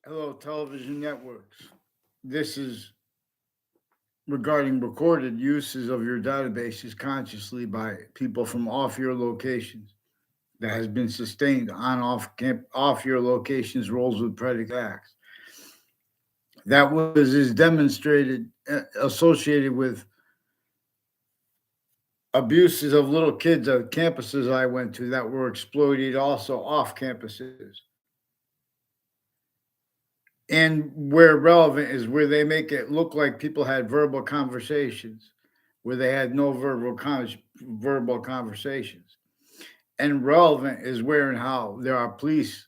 Hello, television networks. This is regarding recorded uses of your databases consciously by people from off your locations that has been sustained on off your locations roles with predicate acts. That was is demonstrated associated with abuses of little kids at campuses I went to that were exploited also off campuses. And where relevant is where they make it look like people had verbal conversations, where they had no verbal conversations. And relevant is where and how there are police,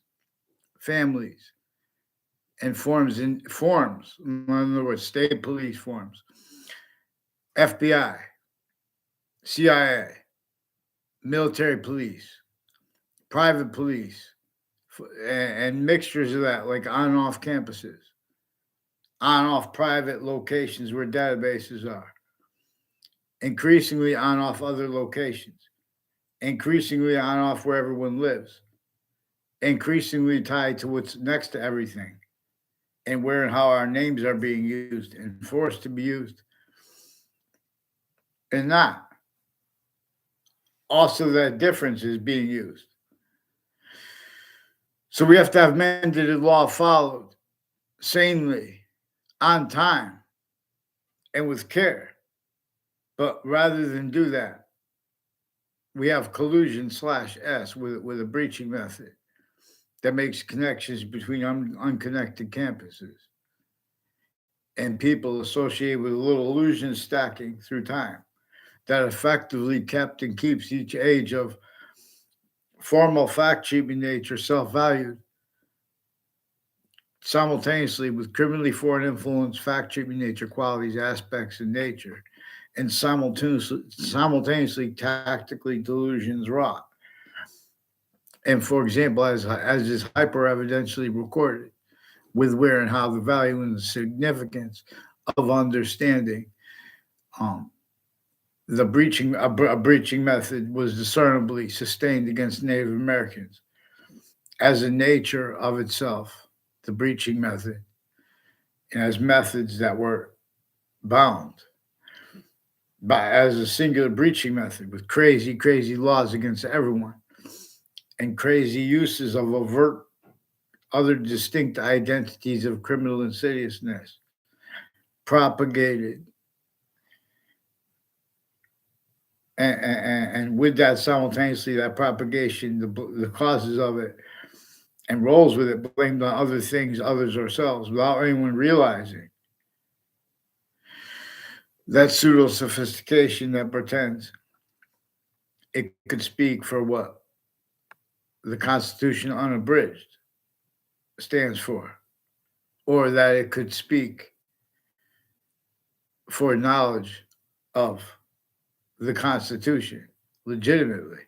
families, and forms. In other words, state police forms, FBI, CIA, military police, private police, and mixtures of that, like on and off campuses, on off private locations where databases are, increasingly on off other locations, increasingly on off where everyone lives, increasingly tied to what's next to everything, and where and how our names are being used and forced to be used and not. Also, that difference is being used. So we have to have mandated law followed sanely, on time, and with care. But rather than do that, we have collusion slash S with a breaching method that makes connections between unconnected campuses and people associated with little illusion stacking through time that effectively kept and keeps each age of formal fact treatment nature self valued simultaneously with criminally foreign influence fact treatment nature qualities, aspects, and nature, and simultaneously tactically delusions wrought. And for example, as is hyper evidentially recorded, with where and how the value and the significance of understanding um, a breaching method was discernibly sustained against Native Americans as a nature of itself, the breaching method, and as methods that were bound by as a singular breaching method with crazy laws against everyone and crazy uses of overt other distinct identities of criminal insidiousness propagated and with that simultaneously that propagation the causes of it and roles with it blamed on other things others ourselves without anyone realizing that pseudo sophistication that pretends it could speak for what the Constitution unabridged stands for, or that it could speak for knowledge of the Constitution legitimately,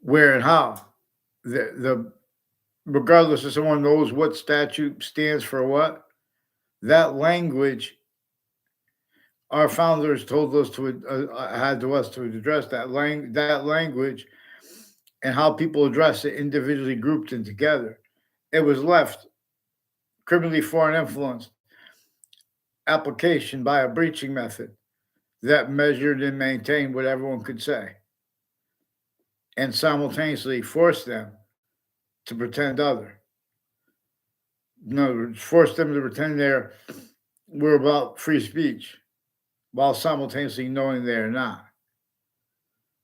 where and how the regardless if someone knows what statute stands for what, that language our founders told us to had to us to address that language and how people address it individually grouped and together. It was left criminally foreign influenced application by a breaching method that measured and maintained what everyone could say and simultaneously forced them to pretend other. In other words, forced them to pretend we're about free speech while simultaneously knowing they're not.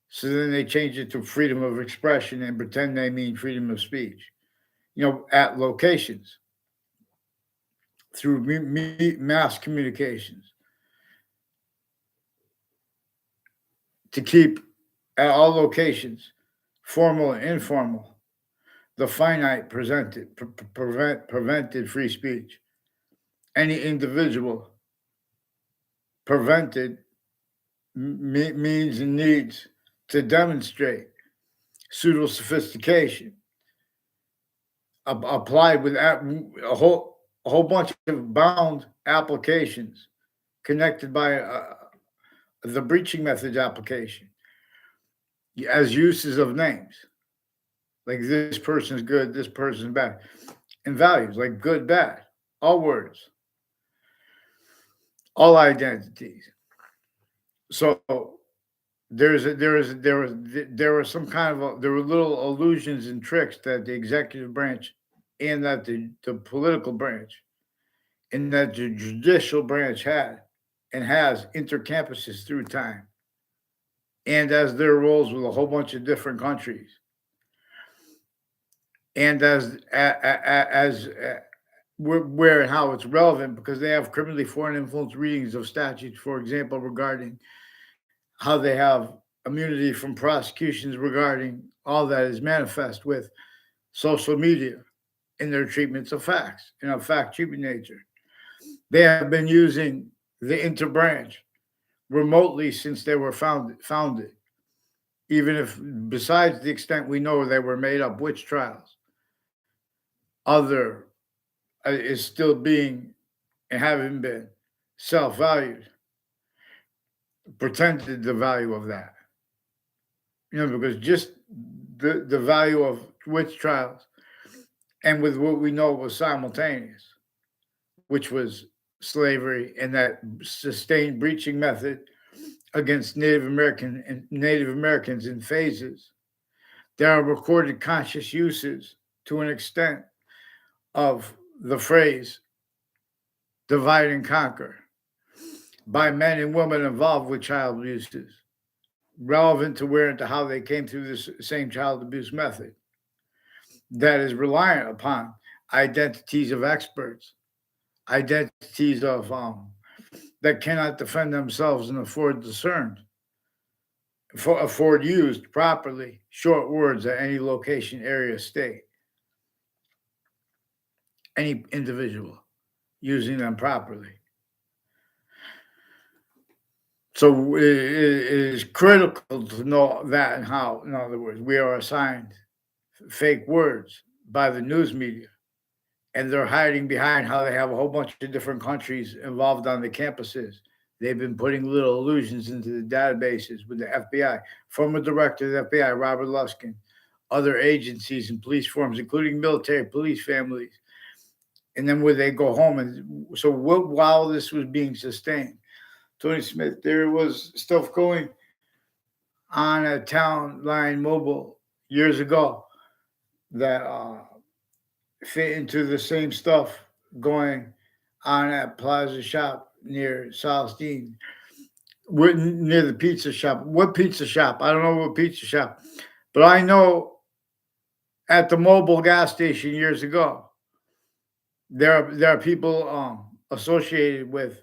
So then they change it to freedom of expression and pretend they mean freedom of speech. At locations through mass communications to keep at all locations, formal and informal, the finite prevented free speech. Any individual prevented means and needs to demonstrate pseudo sophistication applied with a whole bunch of bound applications connected by the breaching methods application as uses of names like this person's good, this person's bad, and values like good, bad, all words, all identities. So there was some kind of there were little illusions and tricks that the executive branch and that the political branch and that the judicial branch had and has intercampuses through time and as their roles with a whole bunch of different countries and as where and how it's relevant because they have criminally foreign influence readings of statutes, for example, regarding how they have immunity from prosecutions regarding all that is manifest with social media in their treatments of facts and of fact treatment nature. They have been using the interbranch remotely since they were founded, even if, besides the extent we know they were made up witch trials, other is still being and having been self valued, pretended the value of that. Because just the value of witch trials and with what we know was simultaneous, which was slavery and that sustained breaching method against Native Americans in phases. There are recorded conscious uses to an extent of the phrase divide and conquer by men and women involved with child abuses, relevant to where and to how they came through this same child abuse method that is reliant upon identities of experts, identities of that cannot defend themselves and afford discerned, afford used properly short words at any location, area, state, any individual using them properly. So it is critical to know that and how, in other words, we are assigned fake words by the news media. And they're hiding behind how they have a whole bunch of different countries involved on the campuses. They've been putting little illusions into the databases with the FBI, former director of the FBI, Robert Luskin, other agencies and police forms, including military police families. And then where they go home. And so while this was being sustained, Tony Smith, there was stuff going on at Town Line Mobile years ago that fit into the same stuff going on at Plaza Shop near South Dean, near the pizza shop. What pizza shop? I don't know what pizza shop, but I know at the mobile gas station years ago, there are people associated with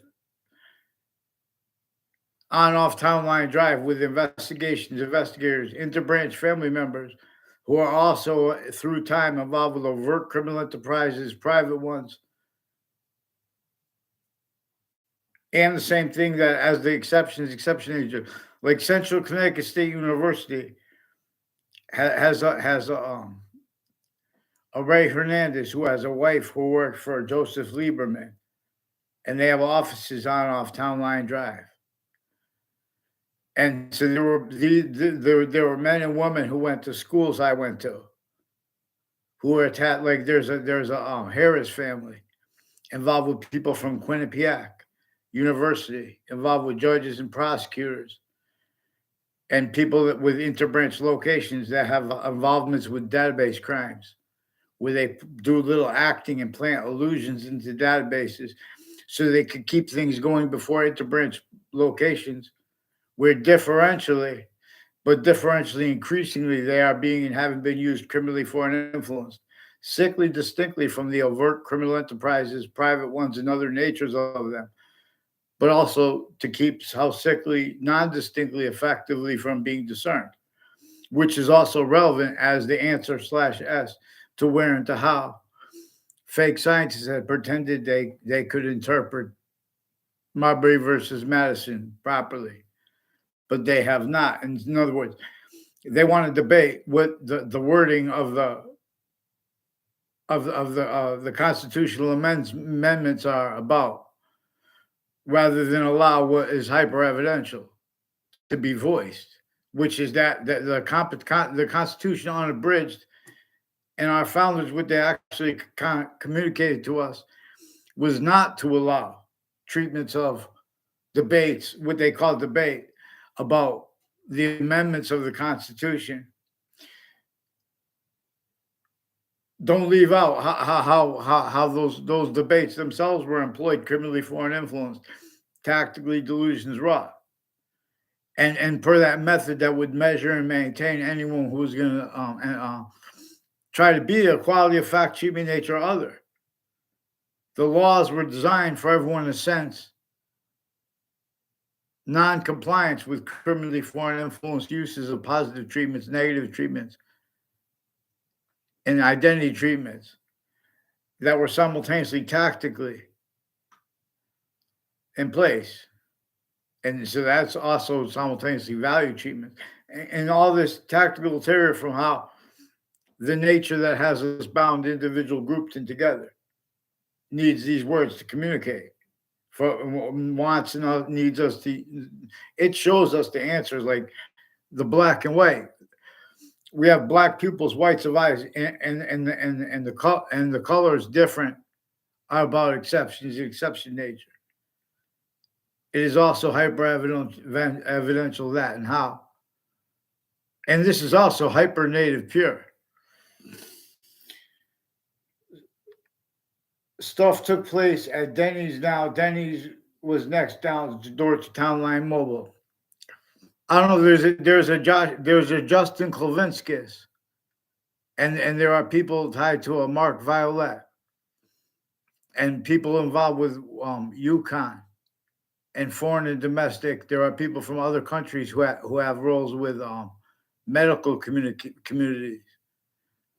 on off Town Line Drive with investigators, interbranch family members who are also through time involved with overt criminal enterprises, private ones. And the same thing that as the exception agent, like Central Connecticut State University has a Ray Hernandez who has a wife who worked for Joseph Lieberman, and they have offices on and off Town Line Drive. And so there were men and women who went to schools I went to, who were attached. Like there's a Harris family involved with people from Quinnipiac University, involved with judges and prosecutors, and people with interbranch locations that have involvements with database crimes, where they do little acting and plant illusions into databases so they could keep things going before interbranch locations, where differentially increasingly, they are being and having been used criminally for an influence, sickly distinctly from the overt criminal enterprises, private ones, and other natures of them, but also to keep how sickly, non-distinctly, effectively from being discerned, which is also relevant as the answer /S to where and to how fake scientists had pretended they could interpret Marbury versus Madison properly, but they have not. And in other words, they want to debate what the wording of the constitutional amendments are about, rather than allow what is hyper evidential to be voiced, which is that the Constitution unabridged And our founders, what they actually communicated to us was not to allow treatments of debates, what they call debate, about the amendments of the Constitution. Don't leave out how those debates themselves were employed, criminally foreign influence, tactically delusions wrought, and per that method that would measure and maintain anyone who was going to try to be a quality of fact, treatment, nature, or other. The laws were designed for everyone to sense non-compliance with criminally foreign influence uses of positive treatments, negative treatments, and identity treatments that were simultaneously tactically in place. And so that's also simultaneously value treatment. And all this tactical terror from how the nature that has us bound individual grouped and together needs these words to communicate. For wants and needs us to, it shows us the answers like the black and white. We have black pupils, whites of eyes, and the colors different are about exceptions, exception nature. It is also hyper evidential that and how. And this is also hyper native pure. Stuff took place at Denny's now. Denny's was next down the door to Town Line Mobile. I don't know. There's a Justin Klavinskis, and there are people tied to a Mark Violet, and people involved with Yukon, and foreign and domestic. There are people from other countries who have roles with medical communities,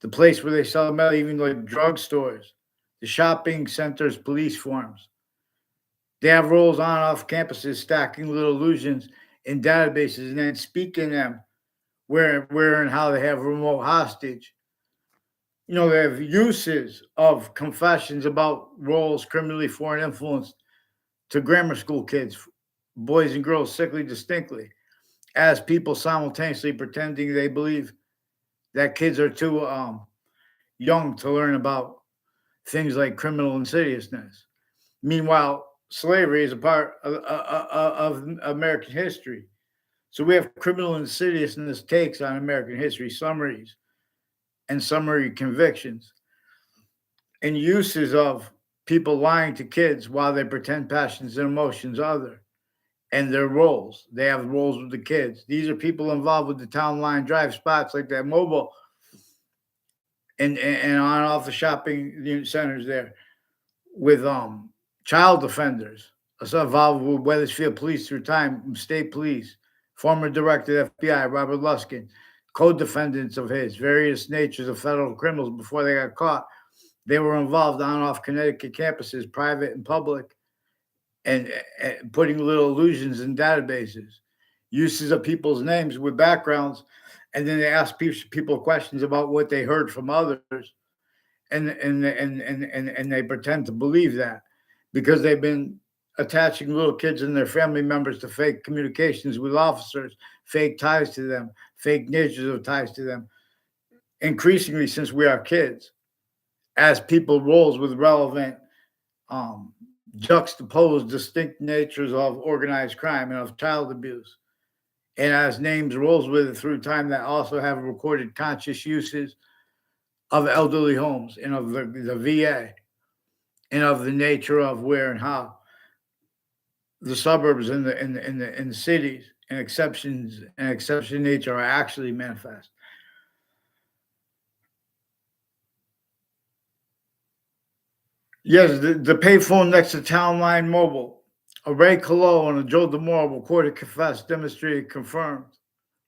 the place where they sell metal, even like drugstores, the shopping centers, police forms. They have roles on and off campuses, stacking little illusions in databases and then speaking them where and how they have remote hostage. You know, they have uses of confessions about roles criminally foreign influenced to grammar school kids, boys and girls, sickly distinctly, as people simultaneously pretending they believe that kids are too young to learn about things like criminal insidiousness. Meanwhile, slavery is a part of American history. So we have criminal insidiousness takes on American history, summaries and summary convictions, and uses of people lying to kids while they pretend passions and emotions other, and their roles. They have roles with the kids. These are people involved with the town line drive spots like that mobile and on off the shopping centers there with child offenders. Also involved with Weathersfield Police through time, state police, former director of FBI, Robert Luskin, co-defendants of his, various natures of federal criminals before they got caught. They were involved on and off Connecticut campuses, private and public, and putting little illusions in databases, uses of people's names with backgrounds, and then they ask people questions about what they heard from others, and they pretend to believe that because they've been attaching little kids and their family members to fake communications with officers, fake ties to them, fake natures of ties to them, increasingly since we are kids, as people roles with relevant juxtaposed distinct natures of organized crime and of child abuse, and as names rolls with it through time that also have recorded conscious uses of elderly homes and of the VA and of the nature of where and how the suburbs and the cities and exception nature are actually manifest. Yes, the payphone next to Town Line Mobile. A Ray Colello and a Joe DeMore recorded, confessed, demonstrated, confirmed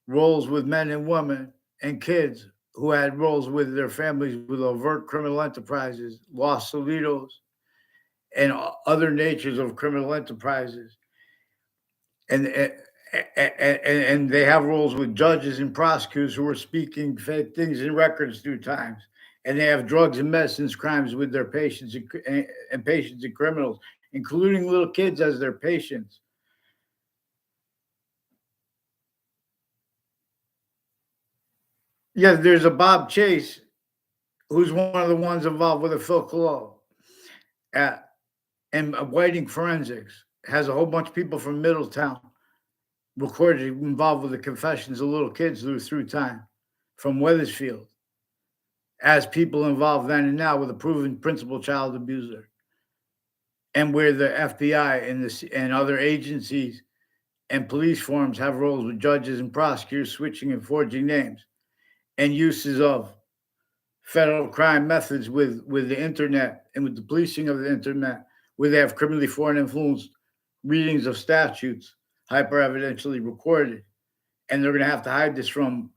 roles with men and women and kids who had roles with their families with overt criminal enterprises, Los Solitos, and other natures of criminal enterprises. And, and they have roles with judges and prosecutors who are speaking fake things in records through times. And they have drugs and medicines crimes with their patients and patients and criminals, including little kids as their patients. Yeah, there's a Bob Chase who's one of the ones involved with the Phil Colello, at, and Whiting Forensics has a whole bunch of people from Middletown recorded involved with the confessions of little kids through time from Weathersfield as people involved then and now with a proven principal child abuser, and where the FBI and other agencies and police forms have roles with judges and prosecutors switching and forging names, and uses of federal crime methods with the internet and with the policing of the internet, where they have criminally foreign influenced readings of statutes hyper evidentially recorded, and they're going to have to hide this from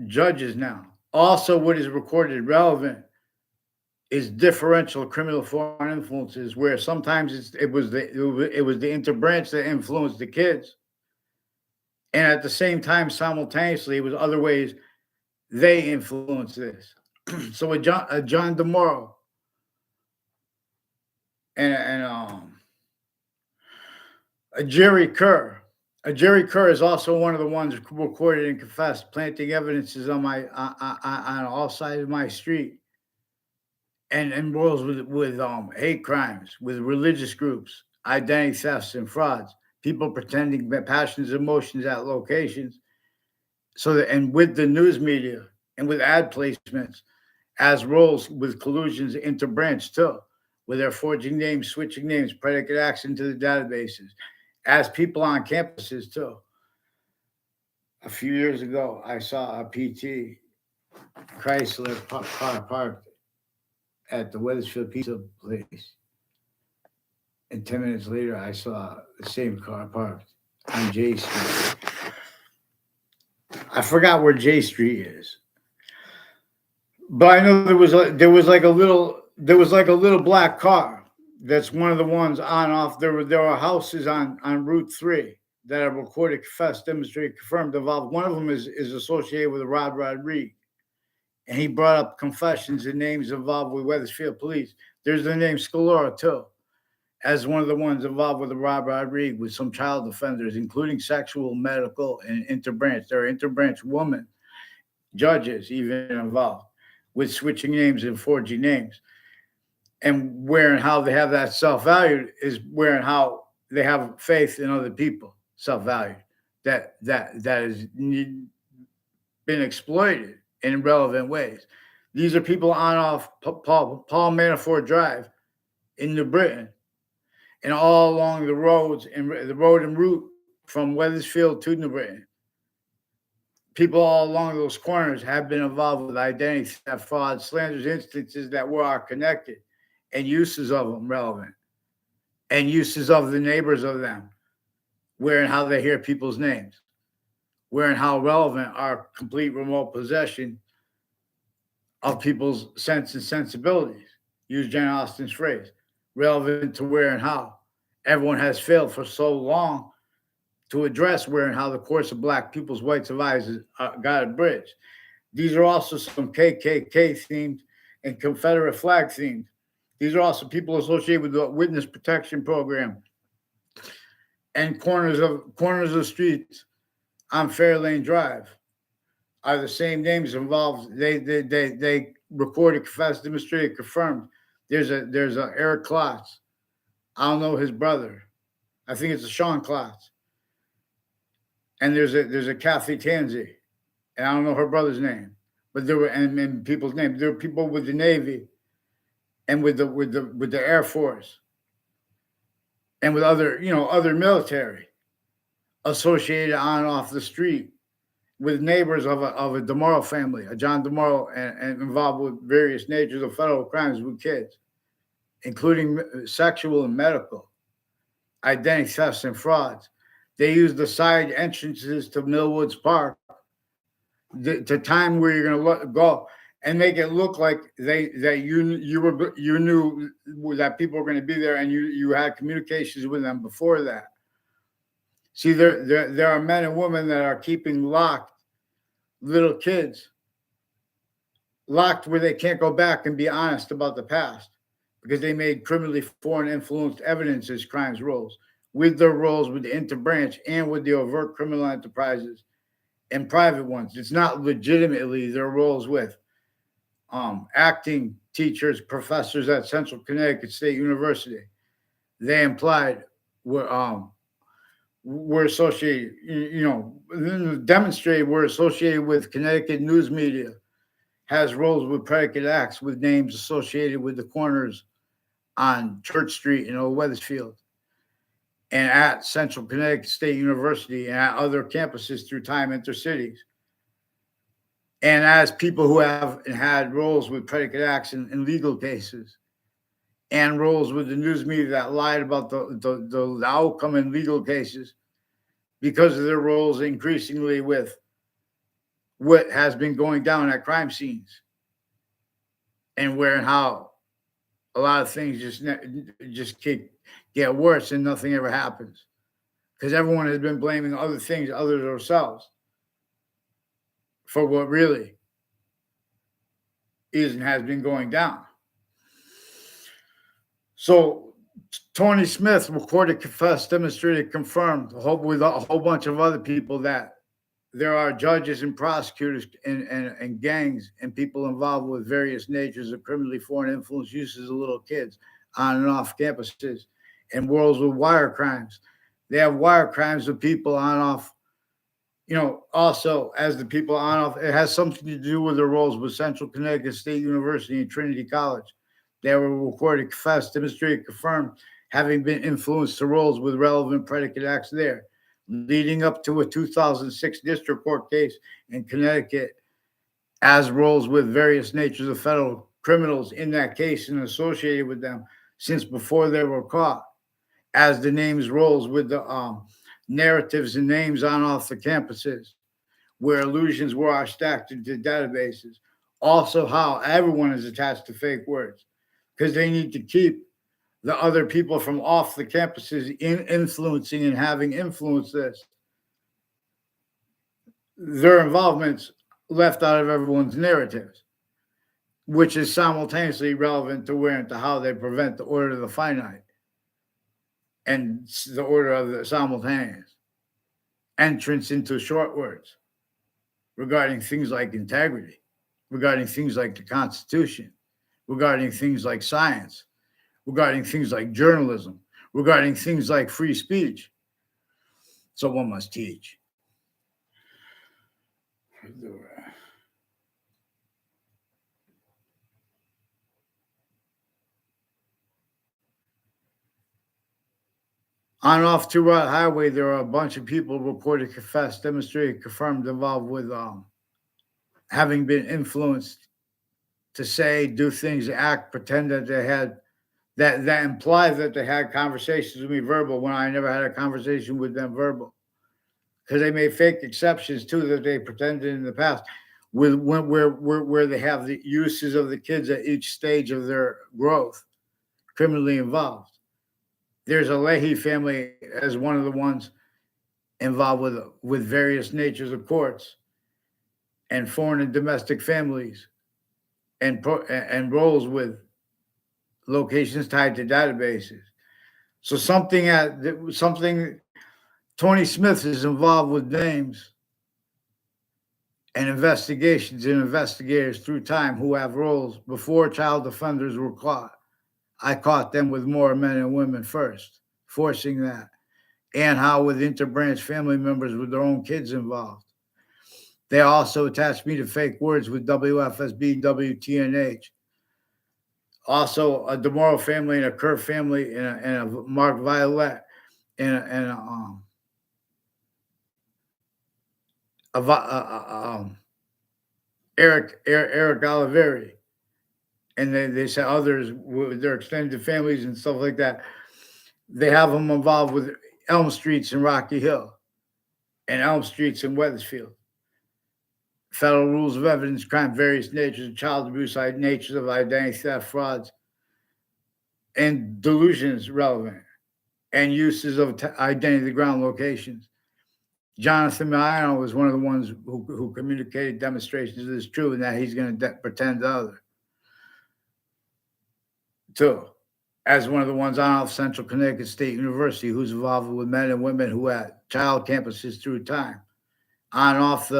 judges now. Also, what is recorded relevant is differential criminal foreign influences, where sometimes it was the interbranch that influenced the kids, and at the same time, simultaneously, it was other ways they influenced this. So a John DeMoro and a Jerry Kerr. A Jerry Kerr is also one of the ones recorded and confessed, planting evidences on all sides of my street, and roles with hate crimes, with religious groups, identity thefts and frauds, people pretending passions and emotions at locations. So that, and with the news media and with ad placements as roles with collusions interbranch too, where they're forging names, switching names, predicate acts into the databases, as people on campuses too. A few years ago, I saw a PT Chrysler car parked at the Weathersfield Pizza place, and 10 minutes later, I saw the same car parked on J Street. I forgot where J Street is, but I know there was like a little black car. That's one of the ones on off. There were houses on Route 3 that are recorded, confessed, demonstrated, confirmed, involved. One of them is associated with Rod Rodriguez, and he brought up confessions and names involved with Weathersfield police. There's the name Scalora too, as one of the ones involved with the Rod Rodriguez with some child offenders, including sexual, medical, and interbranch. There are interbranch women judges even involved with switching names and forging names. And where and how they have that self value is where and how they have faith in other people, self value that has been exploited in relevant ways. These are people on off Paul Manafort Drive in New Britain, and all along the roads and the road and route from Weathersfield to New Britain. People all along those corners have been involved with identity theft, fraud, slanders, instances that are connected, and uses of them relevant, and uses of the neighbors of them, where and how they hear people's names, where and how relevant are complete remote possession of people's sense and sensibilities. Use Jen Austen's phrase, relevant to where and how everyone has failed for so long to address where and how the course of black people's whites of eyes got abridged. These are also some KKK themed and Confederate flag themed. These are also people associated with the Witness Protection Program and corners of streets on Fairlane Drive are the same names involved. They recorded, confessed, demonstrated, confirmed. There's a Eric Klotz. I don't know his brother. I think it's a Sean Klotz. And there's a Kathy Tansey, and I don't know her brother's name, but there were and people's names. There were people with the Navy, and with the Air Force, and with other military associated on and off the street with neighbors of a DeMoro family, a John DeMoro, and involved with various natures of federal crimes with kids, including sexual and medical, identity thefts and frauds. They use the side entrances to Millwoods Park, to time where you're going to go and make it look like you knew that people were going to be there, and you had communications with them before that. See, there are men and women that are keeping locked little kids, locked where they can't go back and be honest about the past because they made criminally foreign influenced evidence as crimes roles, with their roles with the interbranch and with the overt criminal enterprises and private ones. It's not legitimately their roles with acting teachers, professors at Central Connecticut State University. They implied were were associated, demonstrated were associated with Connecticut news media, has roles with predicate acts with names associated with the corners on Church Street in Old Weathersfield and at Central Connecticut State University and at other campuses through time intercities. And as people who have had roles with predicate acts in legal cases and roles with the news media that lied about the outcome in legal cases because of their roles increasingly with what has been going down at crime scenes and where and how a lot of things just get worse and nothing ever happens because everyone has been blaming other things other than ourselves for what really is and has been going down. So Tony Smith recorded, confessed, demonstrated, confirmed with a whole bunch of other people that there are judges and prosecutors and gangs and people involved with various natures of criminally foreign influence uses of little kids on and off campuses and worlds with wire crimes. They have wire crimes with people on and off, also as the people on and off. It has something to do with their roles with Central Connecticut State University and Trinity College. They were recorded, confessed, demonstrated, confirmed, having been influenced to roles with relevant predicate acts there, leading up to a 2006 district court case in Connecticut as roles with various natures of federal criminals in that case and associated with them since before they were caught, as the names roles with the narratives and names on off the campuses where illusions were stacked into databases. Also how everyone is attached to fake words because they need to keep the other people from off the campuses influencing and having influenced this. Their involvement's left out of everyone's narratives, which is simultaneously relevant to where and to how they prevent the order of the finite and the order of the simultaneous entrance into short words regarding things like integrity, regarding things like the Constitution, regarding things like science, regarding things like journalism, regarding things like free speech. Someone must teach. On and off Two-Route Highway, there are a bunch of people reported, confessed, demonstrated, confirmed, involved with having been influenced to say, do things, act, pretend that they had that implies that they had conversations with me verbal when I never had a conversation with them verbal. Because they made fake exceptions too that they pretended in the past with where they have the uses of the kids at each stage of their growth criminally involved. There's a Leahy family as one of the ones involved with various natures of courts and foreign and domestic families and roles with locations tied to databases. So something Tony Smith is involved with names and investigations and investigators through time who have roles before child offenders were caught. I caught them with more men and women first, forcing that. And how with interbranch family members with their own kids involved. They also attached me to fake words with WFSB, WTNH. Also, a DeMoro family and a Kerr family and a Mark Violet and Eric Oliveri. And they said others with their extended families and stuff like that. They have them involved with Elm Streets in Rocky Hill and Elm Streets in Weathersfield. Federal rules of evidence, crime, various natures of child abuse, natures of identity theft, frauds, and delusions relevant, and uses of identity ground locations. Jonathan Milano was one of the ones who communicated demonstrations of this true and that he's going to pretend the other. Too, as one of the ones on off Central Connecticut State University who's involved with men and women who had child campuses through time on off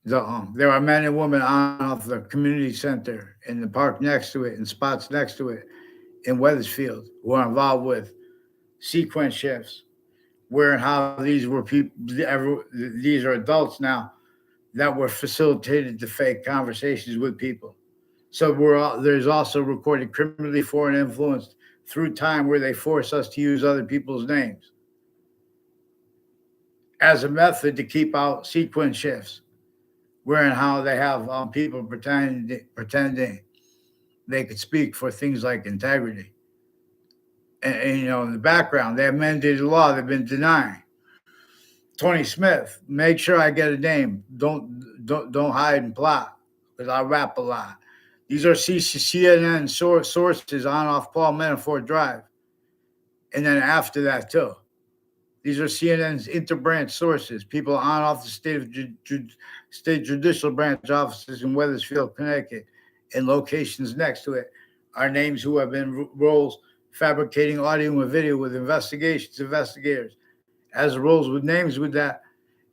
there are men and women on off the community center in the park next to it and spots next to it in Weathersfield who are involved with sequence shifts, where and how these were people. These are adults now that were facilitated to fake conversations with people. So there's also recorded criminally foreign influence through time where they force us to use other people's names as a method to keep out sequence shifts, where and how they have people pretending they could speak for things like integrity. And in the background, they have mandated the law they've been denying. Tony Smith, make sure I get a name. Don't hide and plot because I rap a lot. These are CNN sources on off Paul Manafort Drive, and then after that too. These are CNN's interbranch sources, people on off the state judicial branch offices in Weathersfield, Connecticut, and locations next to it are names who have been roles fabricating audio and video with investigators, as roles with names with that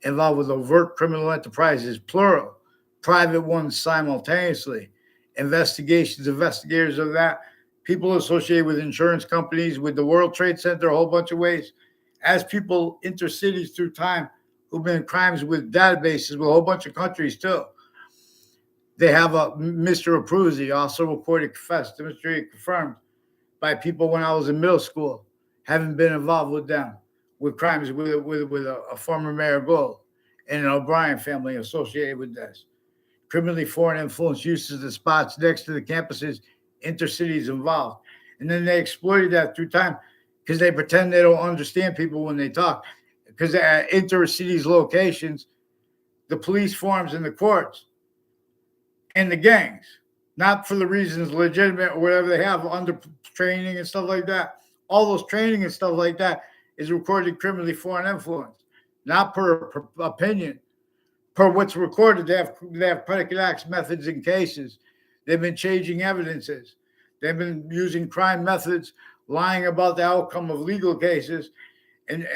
involved with overt criminal enterprises, plural, private ones simultaneously, investigators of that, people associated with insurance companies, with the World Trade Center, a whole bunch of ways, as people intercities through time who've been crimes with databases with a whole bunch of countries too. They have a Mr. Abruzzi, also recorded, confessed, demonstrated, confirmed by people when I was in middle school, having been involved with them, with crimes with a former Mayor Gold and an O'Brien family associated with this. Criminally foreign influence uses the spots next to the campuses, intercities involved. And then they exploited that through time because they pretend they don't understand people when they talk. Because at intercities locations, the police forms in the courts and the gangs, not for the reasons legitimate or whatever they have under training and stuff like that. All those training and stuff like that is recorded criminally foreign influence, not per opinion. Per what's recorded, they have predicate acts, methods, and cases. They've been changing evidences. They've been using crime methods, lying about the outcome of legal cases, and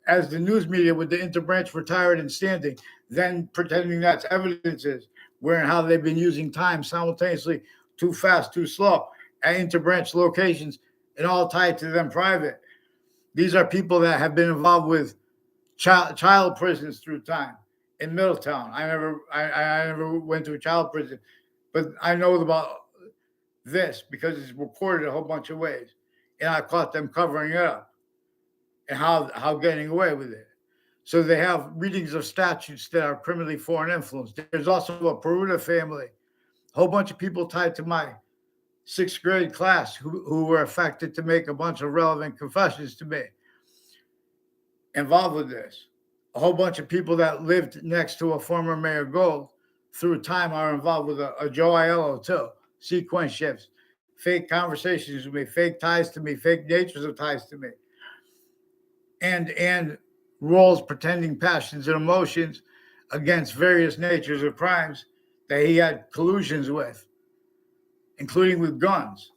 as the news media with the interbranch retired and standing, then pretending that's evidences, where and how they've been using time simultaneously, too fast, too slow, at interbranch locations, and all tied to them private. These are people that have been involved with child prisons through time in Middletown. I never went to a child prison, but I know about this because it's recorded a whole bunch of ways, and I caught them covering it up and how getting away with it. So they have readings of statutes that are criminally foreign influence. There's also a Peruta family, a whole bunch of people tied to my sixth grade class who were affected to make a bunch of relevant confessions to me involved with this. A whole bunch of people that lived next to a former Mayor Gold through time are involved with a Joe Aiello too. Sequence shifts, fake conversations with me, fake ties to me, fake natures of ties to me. And roles pretending passions and emotions against various natures of crimes that he had collusions with, including with guns.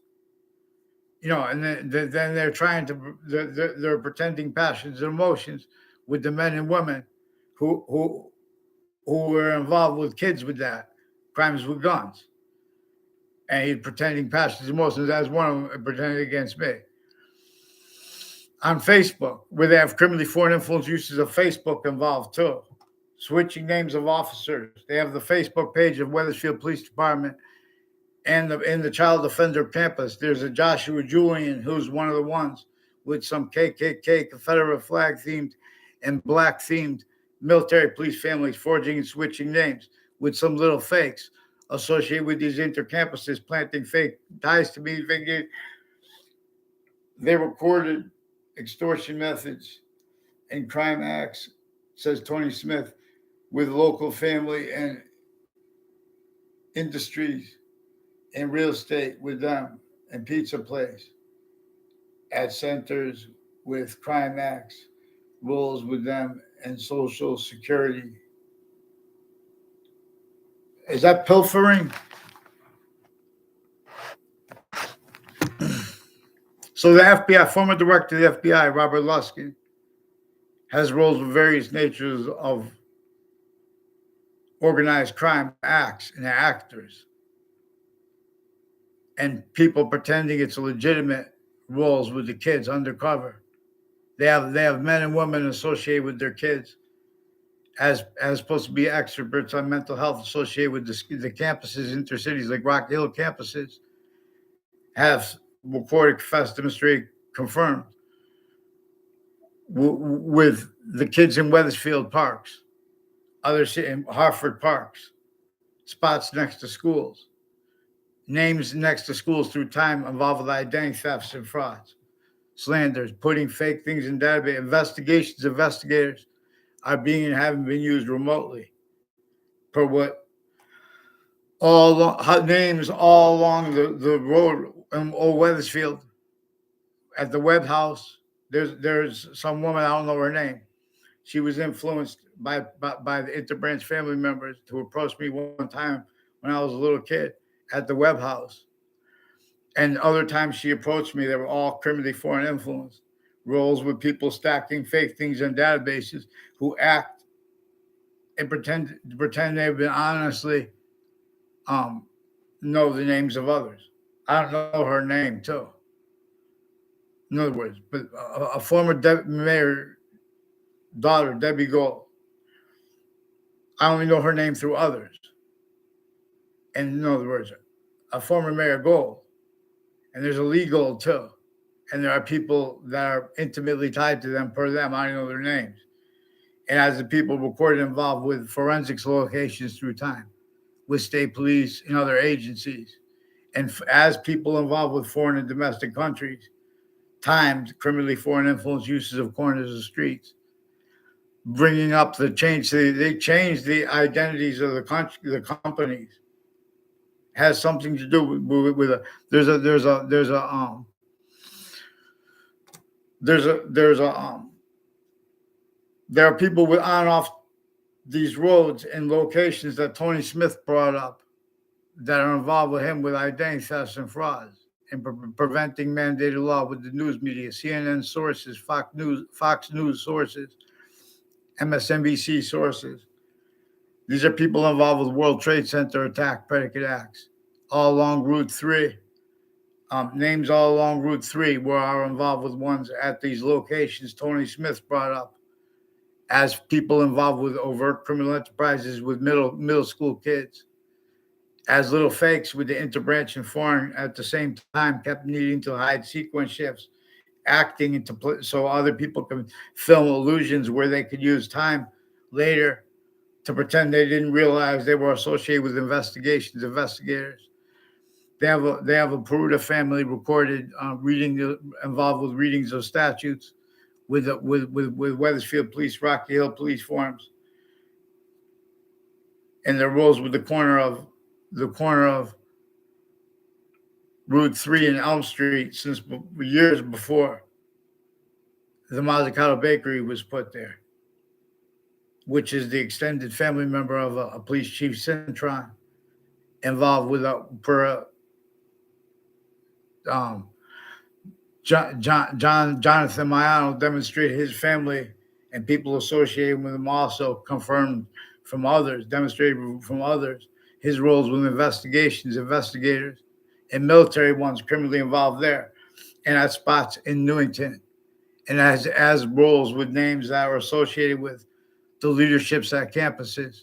And then they're trying to they're pretending passions and emotions with the men and women who were involved with kids with that crimes with guns, and he's pretending passions and emotions as one of them pretending against me. On Facebook, where they have criminally foreign influence uses of Facebook involved too, switching names of officers. They have the Facebook page of Weathersfield Police Department. And in the child offender campus, there's a Joshua Julian, who's one of the ones with some KKK Confederate flag themed and black themed military police families forging and switching names with some little fakes associated with these intercampuses, planting fake ties to me. They recorded extortion methods and crime acts, says Tony Smith, with local family and industries in real estate with them and pizza place at centers with crime acts, rules with them and social security. Is that pilfering? So the FBI, former director of the FBI, Robert Luskin, has roles with various natures of organized crime acts and actors, and people pretending it's legitimate roles with the kids undercover. They have men and women associated with their kids as supposed to be experts on mental health associated with the campuses, intercities like Rock Hill campuses, have reported, confessed, demonstrated, confirmed with the kids in Weathersfield parks, others in Hartford parks, spots next to schools, names next to schools through time involved with identity thefts and frauds, slanders, putting fake things in database. Investigators are being and having been used remotely per what names all along the road in Old Weathersfield at the Webb House. There's some woman, I don't know her name. She was influenced by the interbranch family members to approach me one time when I was a little kid at the Webb House. And other times she approached me, they were all criminally foreign influence roles with people stacking fake things in databases who act and pretend they've been honestly um, know the names of others. I don't know her name too. In other words, but a former mayor daughter, Debbie Gold, I only know her name through others. And in other words, a former mayor Gold, and there's a Lee Gold too, and there are people that are intimately tied to them per them. I don't know their names. And as the people recorded involved with forensics locations through time, with state police and other agencies, and as people involved with foreign and domestic countries, timed criminally foreign influence uses of corners of streets, bringing up the change. They changed the identities of the companies. Has something to do with a there's a there are people with on and off these roads and locations that Tony Smith brought up that are involved with him with identity thefts and frauds and preventing mandated law with the news media, CNN sources, Fox News sources, MSNBC sources. These are people involved with World Trade Center attack predicate acts all along Route 3. Names all along Route 3 were are involved with ones at these locations Tony Smith brought up as people involved with overt criminal enterprises with middle school kids, as little fakes with the interbranch and foreign at the same time kept needing to hide sequence shifts, acting so other people can film illusions where they could use time later to pretend they didn't realize they were associated with investigators. They have a Peruta family recorded involved with readings of statutes with Weathersfield Police, Rocky Hill Police forms, and their roles with the corner of Route 3 and Elm Street since years before the Mazzucato Bakery was put there, which is the extended family member of a police chief, Cintron, involved with um, Jonathan Mayano demonstrated his family and people associated with him also confirmed from others, demonstrated from others, his roles with investigators, and military ones criminally involved there, and at spots in Newington, and as roles with names that are associated with the leaderships at campuses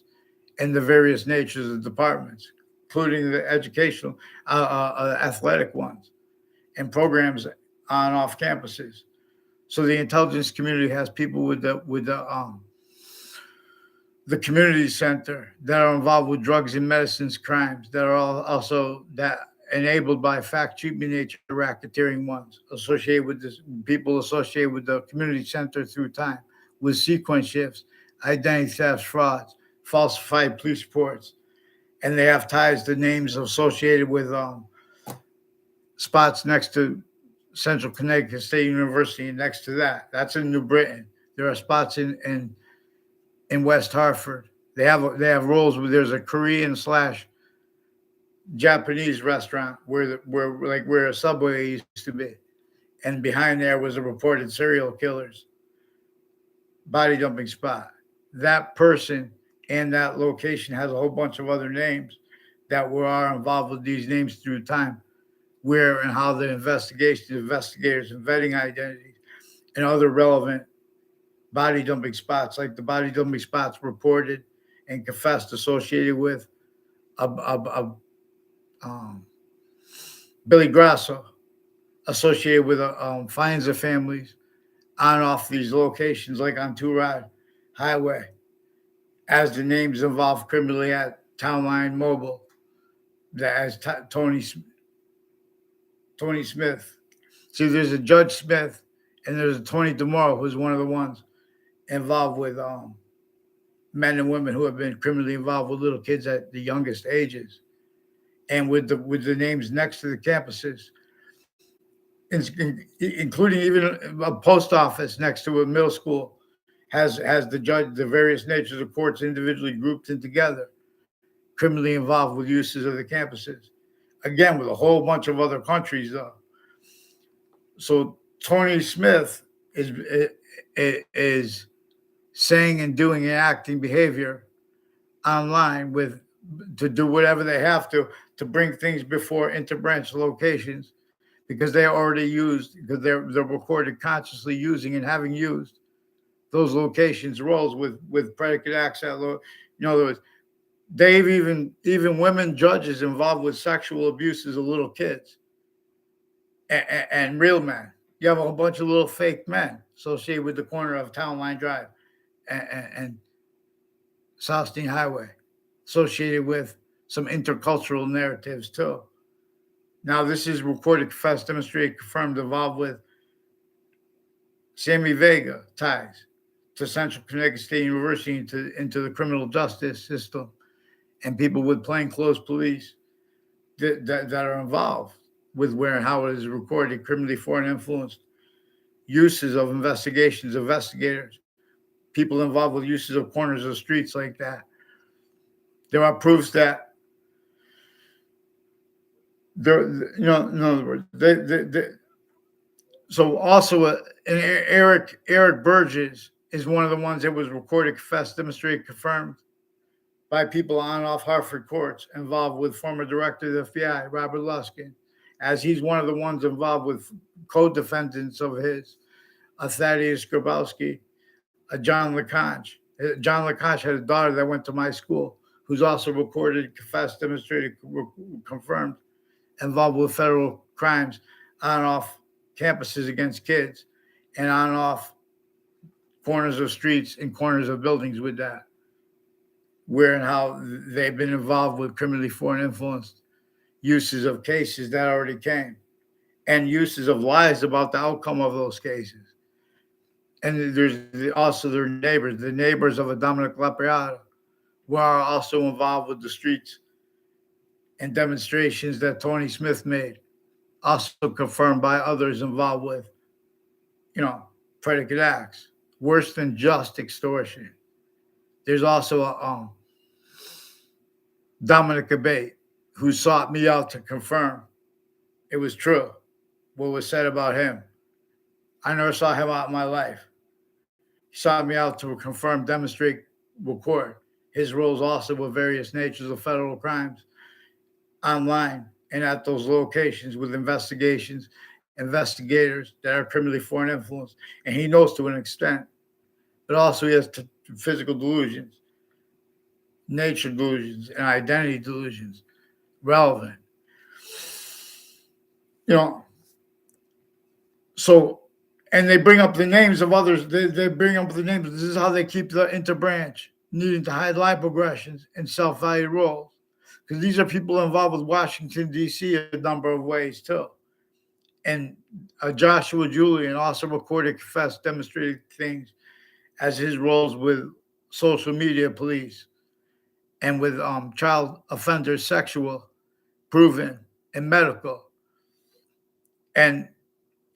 and the various natures of departments, including the educational, athletic ones, and programs on off campuses. So the intelligence community has people with the community center that are involved with drugs and medicines crimes that are also that enabled by fact treatment nature racketeering ones associated with this people associated with the community center through time with sequence shifts, identity thefts, frauds, falsified police reports, and they have ties to names associated with spots next to Central Connecticut State University, and next to that's in New Britain. There are spots in West Hartford. They have roles where there's a Korean slash Japanese restaurant where a Subway used to be, and behind there was a reported serial killers body dumping spot. That person and that location has a whole bunch of other names that were are involved with these names through time, where and how the investigation, investigators, and vetting identities and other relevant body dumping spots, like the body dumping spots reported and confessed associated with um, Billy Grasso, associated with finds of families on and off these locations, like on Two Rod Highway, as the names involved criminally at Town Line Mobile, that as Tony Smith. See, there's a Judge Smith and there's a Tony DeMoro, who's one of the ones involved with men and women who have been criminally involved with little kids at the youngest ages, and with the names next to the campuses, including even a post office next to a middle school, has the judge, the various natures of courts individually grouped in together, criminally involved with uses of the campuses. Again, with a whole bunch of other countries, though. So Tony Smith is saying and doing and acting behavior online with to do whatever they have to bring things before interbranch locations, because they are already used, because they're recorded consciously using and having used those locations roles with predicate acts at low. In other words, they've even women judges involved with sexual abuses of little kids and real men. You have a whole bunch of little fake men associated with the corner of Town Line Drive and Southstein Highway, associated with some intercultural narratives too. Now, this is recorded, confessed, demonstrated, confirmed, involved with Sammy Vega ties to Central Connecticut State University, into the criminal justice system, and people with plainclothes police that are involved with where and how it is recorded, criminally foreign influenced uses of investigations, investigators, people involved with uses of corners of streets like that. There are proofs that there, in other words, so also Eric Burgess is one of the ones that was recorded, confessed, demonstrated, confirmed by people on and off Hartford courts involved with former director of the FBI, Robert Luskin, as he's one of the ones involved with co-defendants of his, Thaddeus Grabowski, John LeConche. John LeConche had a daughter that went to my school, who's also recorded, confessed, demonstrated, confirmed, involved with federal crimes on and off campuses against kids, and on and off corners of streets and corners of buildings with that, where and how they've been involved with criminally foreign influenced uses of cases that already came, and uses of lies about the outcome of those cases. And there's also their neighbors, the neighbors of a Dominic Lapriata, who are also involved with the streets and demonstrations that Tony Smith made, also confirmed by others involved with, predicate acts, worse than just extortion. There's also a Dominic Abate, who sought me out to confirm it was true what was said about him. I never saw him out in my life. He sought me out to confirm, demonstrate, record his roles also with various natures of federal crimes online and at those locations with investigations, investigators that are criminally foreign influence. And he knows to an extent, but also he has physical delusions, nature delusions, and identity delusions relevant. So, and they bring up the names of others. They bring up the names. This is how they keep the interbranch needing to hide lie progressions and self-value roles. Because these are people involved with Washington, D.C. a number of ways too. And Joshua Julian also recorded, confessed, demonstrated things as his roles with social media police and with child offenders, sexual, proven, and medical. And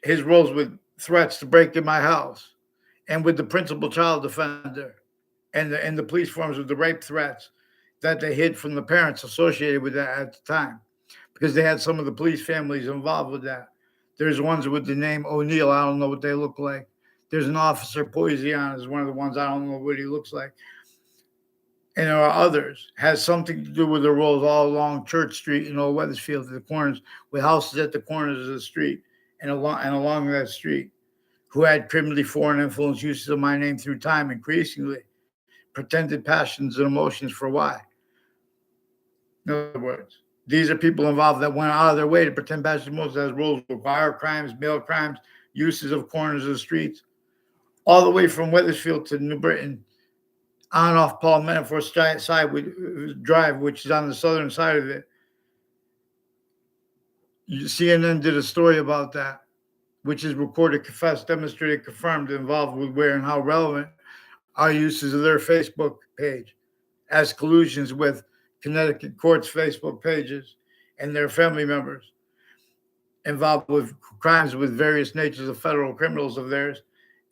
his roles with threats to break in my house, and with the principal child offender, and the police forms with the rape threats that they hid from the parents associated with that at the time, because they had some of the police families involved with that. There's ones with the name O'Neill. I don't know what they look like. There's an officer, Poison is one of the ones. I don't know what he looks like. And there are others. Has something to do with the roles all along Church Street in Old Weathersfield, at the corners, with houses at the corners of the street and along that street, who had criminally foreign influence uses of my name through time, increasingly pretended passions and emotions for why. In other words, these are people involved that went out of their way to pretend passions and emotions as roles with wire crimes, mail crimes, uses of corners of the streets, all the way from Weathersfield to New Britain, on and off Paul Manafort's drive, which is on the southern side of it. CNN did a story about that, which is recorded, confessed, demonstrated, confirmed, involved with where and how relevant our uses of their Facebook page as collusions with Connecticut courts' Facebook pages and their family members involved with crimes with various natures of federal criminals of theirs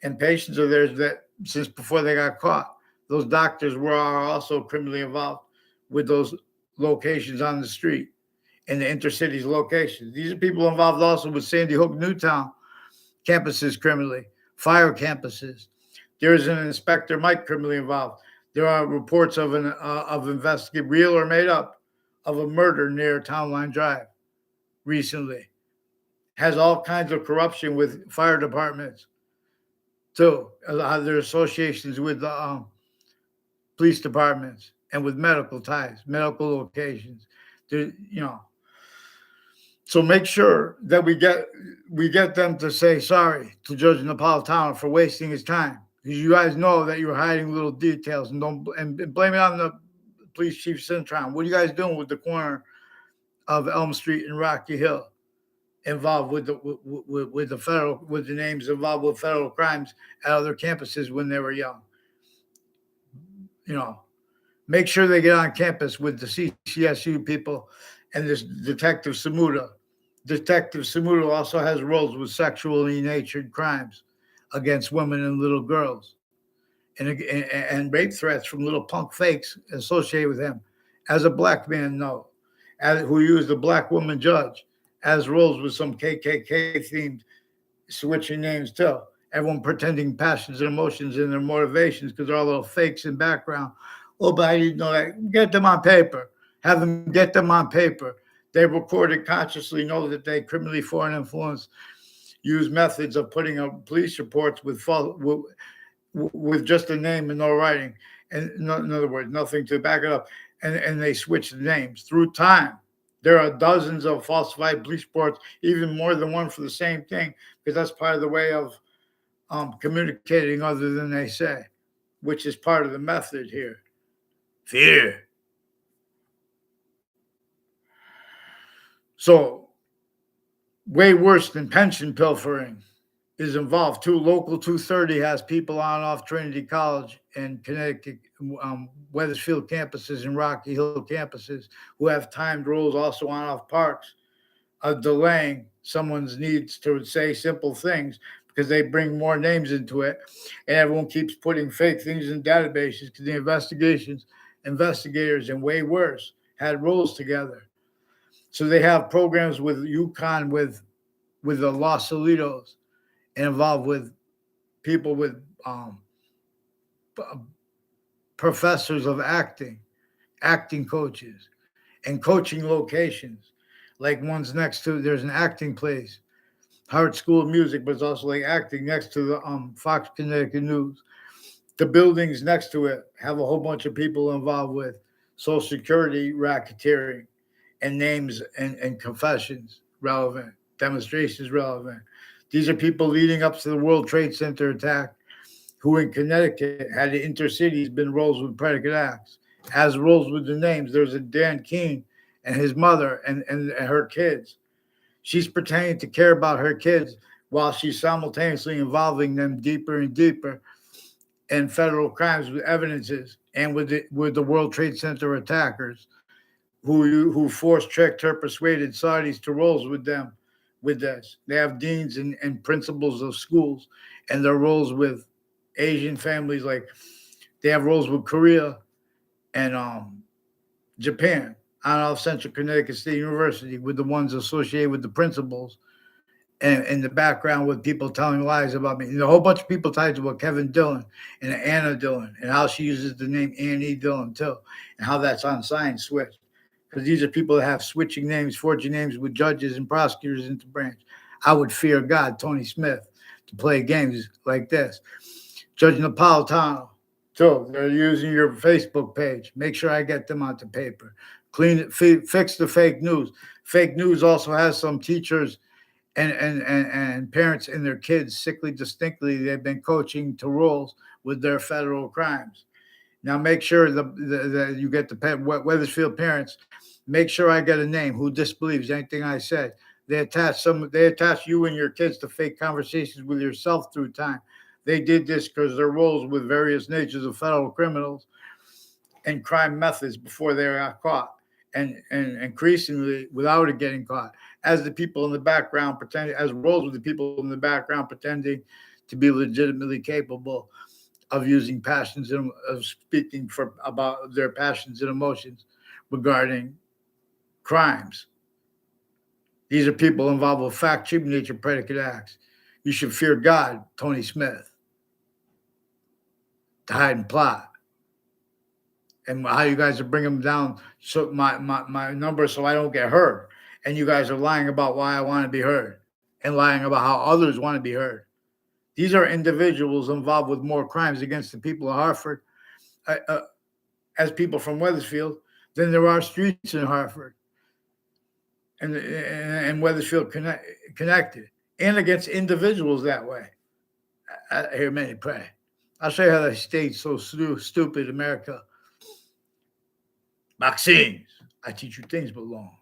and patients of theirs that since before they got caught. Those doctors are also criminally involved with those locations on the street and the intercities locations. These are people involved also with Sandy Hook, Newtown campuses criminally, fire campuses. There is an Inspector Mike criminally involved. There are reports of investigate, real or made up, of a murder near Town Line Drive recently. Has all kinds of corruption with fire departments too. There are associations with the police departments and with medical ties, medical locations. There, so make sure that we get them to say sorry to Judge Napolitano for wasting his time, because you guys know that you're hiding little details and blame it on the police chief Cintron. What are you guys doing with the corner of Elm Street and Rocky Hill, involved with the names involved with federal crimes at other campuses when they were young? Make sure they get on campus with the CCSU people and this Detective Samuda. Detective Samuda also has roles with sexually natured crimes against women and little girls, and rape threats from little punk fakes associated with him. As a black man, who used a black woman judge, as roles with some KKK themed switching names too. Everyone pretending passions and emotions and their motivations because they're all little fakes in background. Oh, but I didn't know that. Get them on paper. Have them get them on paper. They recorded consciously, know that they criminally foreign influence, use methods of putting up police reports with just a name and no writing. And in other words, nothing to back it up. And they switch the names through time. There are dozens of falsified police reports, even more than one for the same thing, because that's part of the way of communicating other than they say, which is part of the method here. Fear. So, way worse than pension pilfering is involved. Local 230 has people on off Trinity College and Connecticut, Weathersfield campuses and Rocky Hill campuses who have timed rules also on off parks, delaying someone's needs to say simple things because they bring more names into it, and everyone keeps putting fake things in databases because the investigators, and way worse, had rules together. So they have programs with UConn, with the Los Solitos, and involved with people with professors of acting coaches, and coaching locations. Like one's next to, there's an acting place, Howard School of Music, but it's also like acting next to the Fox Connecticut News. The buildings next to it have a whole bunch of people involved with Social Security racketeering and names and confessions relevant, demonstrations relevant. These are people leading up to the World Trade Center attack who in Connecticut had the intercities been roles with predicate acts. As roles with the names, there's a Dan Keene and his mother and her kids. She's pretending to care about her kids while she's simultaneously involving them deeper and deeper in federal crimes with evidences and with the World Trade Center attackers who forced, tricked her, persuaded Saudis to roles with them with this. They have deans and principals of schools, and their roles with Asian families, like they have roles with Korea and Japan, out of Central Connecticut State University, with the ones associated with the principals and in the background with people telling lies about me. And a whole bunch of people tied about Kevin Dillon and Anna Dillon and how she uses the name Annie Dillon too, and how that's on sign switched. Because these are people that have switching names, forging names with judges and prosecutors into branch. I would fear God, Tony Smith, to play games like this. Judge Napolitano, too. They're using your Facebook page. Make sure I get them onto paper. Clean it, fix the fake news. Fake news also has some teachers and parents and their kids sickly distinctly they've been coaching to rules with their federal crimes. Now make sure the you get the Weathersfield parents. Make sure I get a name who disbelieves anything I said. They attach you and your kids to fake conversations with yourself through time. They did this because their roles with various natures of federal criminals and crime methods before they got caught, and increasingly without it getting caught, as the people in the background pretending, as roles with the people in the background pretending to be legitimately capable of using passions and of speaking for about their passions and emotions regarding crimes. These are people involved with fact, cheap nature, predicate acts. You should fear God, Tony Smith, to hide and plot. And how you guys are bringing them down so my number so I don't get heard. And you guys are lying about why I want to be heard and lying about how others want to be heard. These are individuals involved with more crimes against the people of Hartford as people from Weathersfield than there are streets in Hartford and Weathersfield connected, and against individuals that way. I hear many pray. I'll show you how they stayed so stupid, America. Vaccines. I teach you things but long.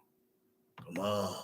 Come on.